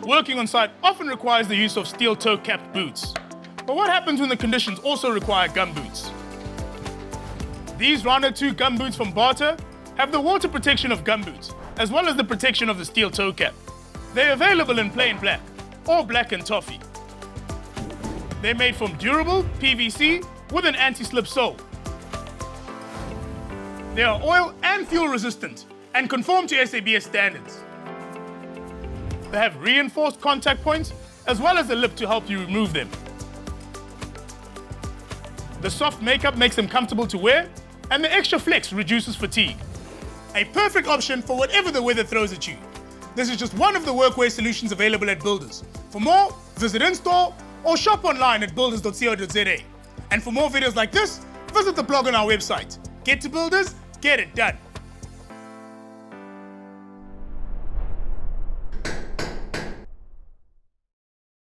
working on site often requires the use of steel toe-capped boots. But what happens when the conditions also require gumboots? These Rhino 2 gumboots from Bata have the water protection of gumboots, as well as the protection of the steel toe cap. They're available in plain black or black and toffee. They're made from durable PVC with an anti-slip sole. They are oil and fuel resistant and conform to SABS standards. They have reinforced contact points as well as a lip to help you remove them. The soft makeup makes them comfortable to wear, and the extra flex reduces fatigue. A perfect option for whatever the weather throws at you. This is just one of the workwear solutions available at Builders. For more, visit in-store or shop online at builders.co.za. And for more videos like this, visit the blog on our website. Get to Builders, get it done.